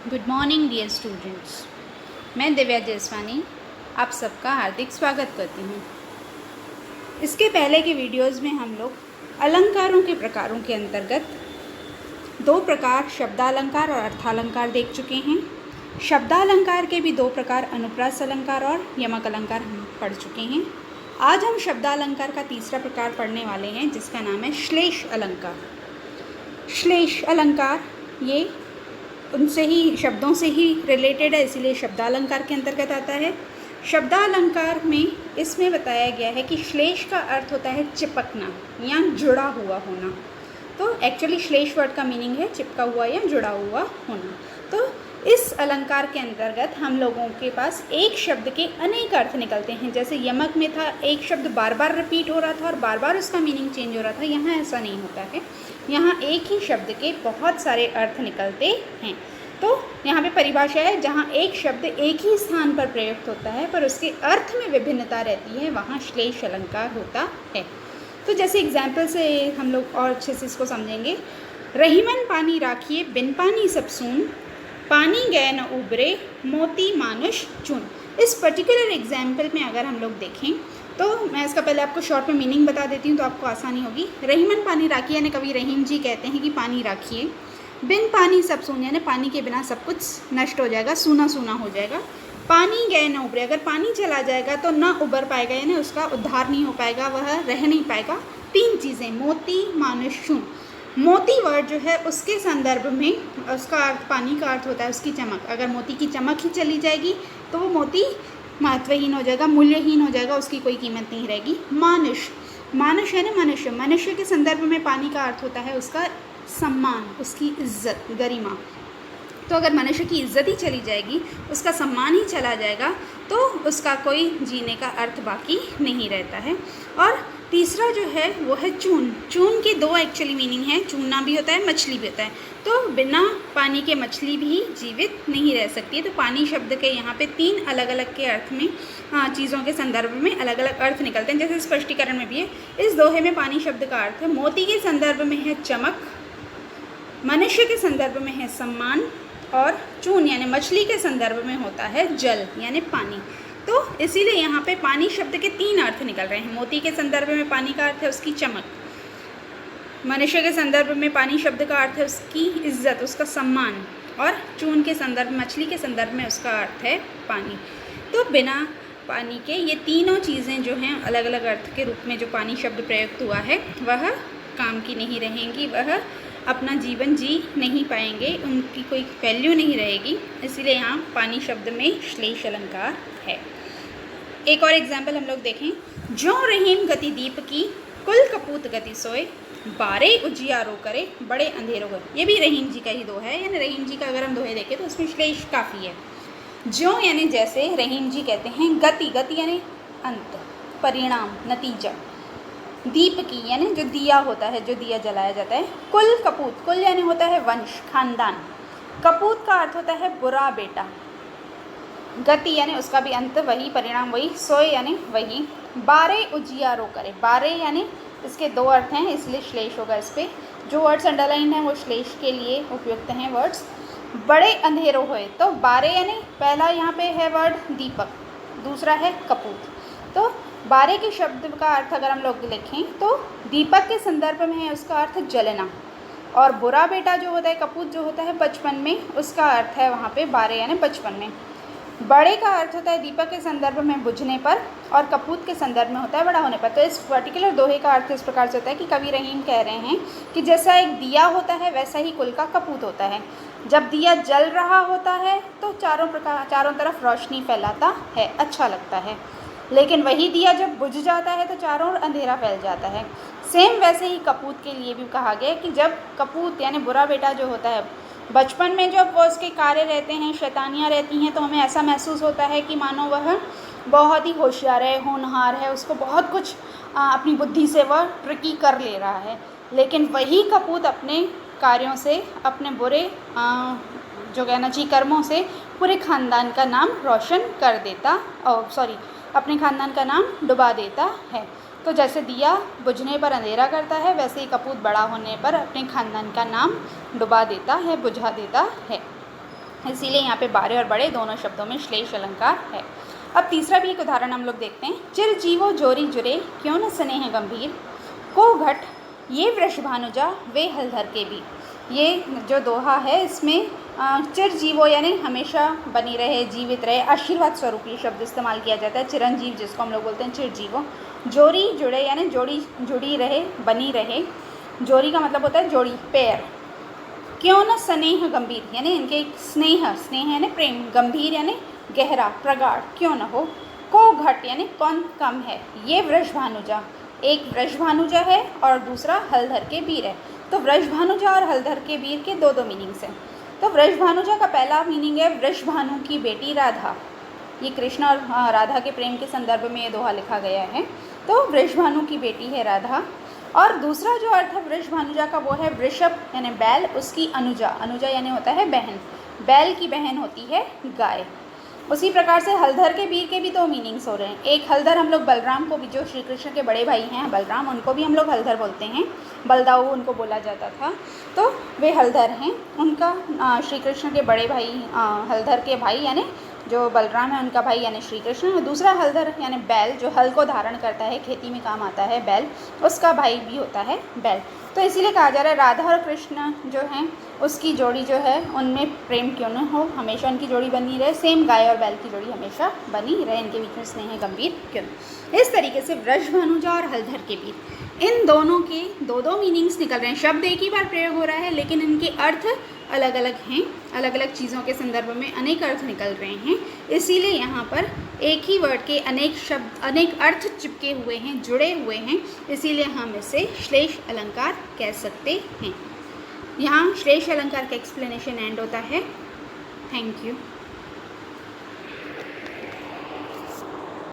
Good morning dear students. मैं दिव्या जयसवानी आप सबका हार्दिक स्वागत करती हूँ। इसके पहले के वीडियोज़ में हम लोग अलंकारों के प्रकारों के अंतर्गत दो प्रकार शब्दालंकार और अर्थालंकार देख चुके हैं। शब्दालंकार के भी दो प्रकार अनुप्रास अलंकार और यमक अलंकार हम पढ़ चुके हैं। आज हम शब्दालंकार का तीसरा प्रकार पढ़ने वाले हैं जिसका नाम है श्लेष अलंकार। श्लेष अलंकार ये उनसे ही शब्दों से ही रिलेटेड है, इसीलिए शब्दालंकार के अंतर्गत आता है। शब्दालंकार में इसमें बताया गया है कि श्लेष का अर्थ होता है चिपकना या जुड़ा हुआ होना। तो एक्चुअली श्लेष वर्ड का मीनिंग है चिपका हुआ या जुड़ा हुआ होना। तो इस अलंकार के अंतर्गत हम लोगों के पास एक शब्द के अनेक अर्थ निकलते हैं। जैसे यमक में था, एक शब्द बार बार रिपीट हो रहा था और बार बार उसका मीनिंग चेंज हो रहा था। यहाँ ऐसा नहीं होता है, यहाँ एक ही शब्द के बहुत सारे अर्थ निकलते हैं। तो यहाँ पे परिभाषा है, जहाँ एक शब्द एक ही स्थान पर प्रयुक्त होता है पर उसके अर्थ में विभिन्नता रहती है, वहाँ श्लेष अलंकार होता है। तो जैसे एग्जाम्पल से हम लोग और अच्छे से इसको समझेंगे। रहीमन पानी राखिए बिन पानी सब सून, पानी गए न उबरे मोती मानुष चून। इस पर्टिकुलर एग्जाम्पल में अगर हम लोग देखें तो मैं इसका पहले आपको शॉर्ट में मीनिंग बता देती हूँ तो आपको आसानी होगी। रहीमन पानी राखिए यानी कवि रहीम जी कहते हैं कि पानी राखिए, बिन पानी सब सून यानी पानी के बिना सब कुछ नष्ट हो जाएगा, सूना सूना हो जाएगा। पानी गए न उबरे, अगर पानी चला जाएगा तो न उबर पाएगा यानी उसका उद्धार नहीं हो पाएगा, वह रह नहीं पाएगा। तीन चीज़ें मोती मानुष चून। मोती वर्ड जो है उसके संदर्भ में उसका अर्थ, पानी का अर्थ होता है उसकी चमक। अगर मोती की चमक ही चली जाएगी तो वो मोती महत्वहीन हो जाएगा, मूल्यहीन हो जाएगा, उसकी कोई कीमत नहीं रहेगी। मानुष, मानुष है ना मनुष्य, मनुष्य के संदर्भ में पानी का अर्थ होता है उसका सम्मान, उसकी इज्जत, गरिमा। तो अगर मनुष्य की इज्जत ही चली जाएगी, उसका सम्मान ही चला जाएगा तो उसका कोई जीने का अर्थ बाकी नहीं रहता है। और तीसरा जो है वो है चून। चून के दो एक्चुअली मीनिंग है, चूना भी होता है, मछली भी होता है। तो बिना पानी के मछली भी जीवित नहीं रह सकती है। तो पानी शब्द के यहाँ पे तीन अलग अलग के अर्थ में चीज़ों के संदर्भ में अलग अलग अर्थ निकलते हैं। जैसे स्पष्टीकरण में भी है, इस दोहे में पानी शब्द का अर्थ है मोती के संदर्भ में है चमक, मनुष्य के संदर्भ में है सम्मान, और चून यानी मछली के संदर्भ में होता है जल यानी पानी। तो इसीलिए यहाँ पे पानी शब्द के तीन अर्थ निकल रहे हैं। मोती के संदर्भ में पानी का अर्थ है उसकी चमक, मनुष्य के संदर्भ में पानी शब्द का अर्थ है उसकी इज्जत, उसका सम्मान, और चून के संदर्भ, मछली के संदर्भ में उसका अर्थ है पानी। तो बिना पानी के ये तीनों चीज़ें जो हैं अलग अलग अर्थ के रूप में जो पानी शब्द प्रयुक्त हुआ है वह काम की नहीं रहेंगी, वह अपना जीवन जी नहीं पाएंगे, उनकी कोई वैल्यू नहीं रहेगी। इसीलिए यहाँ पानी शब्द में श्लेष अलंकार है। एक और एग्जाम्पल हम लोग देखें। जो रहीम गति दीप की, कुल कपूत गति सोए, बारे उजियारो करे बड़े अंधेरों को। ये भी रहीम जी का ही दोहा है, यानी रहीम जी का अगर हम दोहे देखें तो उसमें श्लेष काफ़ी है। जो यानी जैसे रहीम जी कहते हैं, गति, गति यानी अंत, परिणाम, नतीजा। दीप की यानी जो दिया होता है, जो दिया जलाया जाता है। कुल कपूत, कुल यानी होता है वंश, खानदान। कपूत का अर्थ होता है बुरा बेटा। गति यानी उसका भी अंत वही, परिणाम वही। सोए यानी वही। बारे उजियारो करे, बारे यानी इसके दो अर्थ हैं इसलिए श्लेष होगा इस पर। जो वर्ड्स अंडरलाइन हैं वो श्लेष के लिए उपयुक्त हैं वर्ड्स। बड़े अंधेरों होए, तो बारे यानी पहला यहाँ पे है वर्ड दीपक, दूसरा है कपूत। तो बारे के शब्द का अर्थ अगर हम लोग लिखें तो दीपक के संदर्भ में है उसका अर्थ जलना, और बुरा बेटा जो होता है, कपूत जो होता है बचपन में, उसका अर्थ है वहाँ पे बारे यानी बचपन में। बड़े का अर्थ होता है दीपक के संदर्भ में बुझने पर, और कपूत के संदर्भ में होता है बड़ा होने पर। तो इस पर्टिकुलर दोहे का अर्थ इस प्रकार से होता है कि कवि रहीम कह रहे हैं कि जैसा एक दिया होता है वैसा ही कुल का कपूत होता है। जब दिया जल रहा होता है तो चारों तरफ रोशनी फैलाता है, अच्छा लगता है, लेकिन वही दिया जब बुझ जाता है तो चारों ओर अंधेरा फैल जाता है। सेम वैसे ही कपूत के लिए भी कहा गया है कि जब कपूत यानी बुरा बेटा जो होता है बचपन में जब वो उसके कार्य रहते हैं, शैतानियाँ रहती हैं, तो हमें ऐसा महसूस होता है कि मानो वह बहुत ही होशियार है, होनहार है, उसको बहुत कुछ अपनी बुद्धि से वह ट्रिकी कर ले रहा है। लेकिन वही कपूत अपने कार्यों से, अपने बुरे जो कहना चाहिए कर्मों से पूरे ख़ानदान का नाम रोशन कर देता, अपने ख़ानदान का नाम डुबा देता है। तो जैसे दिया बुझने पर अंधेरा करता है, वैसे ही कपूत बड़ा होने पर अपने ख़ानदान का नाम डुबा देता है, बुझा देता है। इसीलिए यहाँ पे बारे और बड़े दोनों शब्दों में श्लेष अलंकार है। अब तीसरा भी एक उदाहरण हम लोग देखते हैं। चिर जीवो जोरी जुरे क्यों न स्नेह गंभीर, को घट ये वृषभानुजा वे हलधर के भी। ये जो दोहा है इसमें चिर जीवो यानी हमेशा बनी रहे, जीवित रहे, आशीर्वाद स्वरूप ये शब्द इस्तेमाल किया जाता है। चिरंजीव जिसको हम लोग बोलते हैं चिर जीवो। जोड़ी जुड़े यानी जोड़ी जुड़ी रहे, बनी रहे। जोड़ी का मतलब होता है जोड़ी, पेयर। क्यों न स्नेह गंभीर यानी इनके स्नेह, स्नेह यानी प्रेम, गंभीर यानी गहरा, प्रगाढ़ क्यों न हो। को घट यानी कौन कम है। ये वृषभानुजा, एक वृषभानुजा है और दूसरा हलधर के वीर है। तो वृषभानुजा और हलधर के वीर के दो मीनिंग्स हैं। तो वृषभानुजा का पहला मीनिंग है वृषभानु की बेटी राधा। ये कृष्ण और राधा के प्रेम के संदर्भ में ये दोहा लिखा गया है। तो वृषभानु की बेटी है राधा। और दूसरा जो अर्थ है वृषभानुजा का वो है वृषभ यानी बैल, उसकी अनुजा, अनुजा यानी होता है बहन, बैल की बहन होती है गाय। उसी प्रकार से हलधर के वीर के भी दो मीनिंग्स हो रहे हैं। एक हलधर हम लोग बलराम को भी, जो श्री कृष्ण के बड़े भाई हैं बलराम, उनको भी हम लोग हलधर बोलते हैं, बलदाऊ उनको बोला जाता था। तो वे हलधर हैं। उनका श्री कृष्ण के बड़े भाई हलधर के भाई यानी जो बलराम है उनका भाई यानी श्री कृष्ण, और दूसरा हलधर यानी बैल जो हल को धारण करता है, खेती में काम आता है बैल, उसका भाई भी होता है बैल। तो इसीलिए कहा जा रहा है राधा और कृष्ण जो हैं उसकी जोड़ी जो है उनमें प्रेम क्यों न हो, हमेशा उनकी जोड़ी बनी रहे। सेम गाय और बैल की जोड़ी हमेशा बनी रहे, इनके बीच में स्नेह गंभीर क्यों न। इस तरीके से वृषभानुजा और हलधर के वीर, इन दोनों के दो मीनिंग्स निकल रहे हैं। शब्द एक ही बार प्रयोग हो रहा है लेकिन इनके अर्थ अलग अलग हैं, अलग अलग चीज़ों के संदर्भ में अनेक अर्थ निकल रहे हैं। इसीलिए यहाँ पर एक ही वर्ड के अनेक शब्द, अनेक अर्थ चिपके हुए हैं, जुड़े हुए हैं, इसीलिए हम इसे श्लेष अलंकार कह सकते हैं। यहाँ श्लेष अलंकार का एक्सप्लेनेशन एंड होता है। Thank you.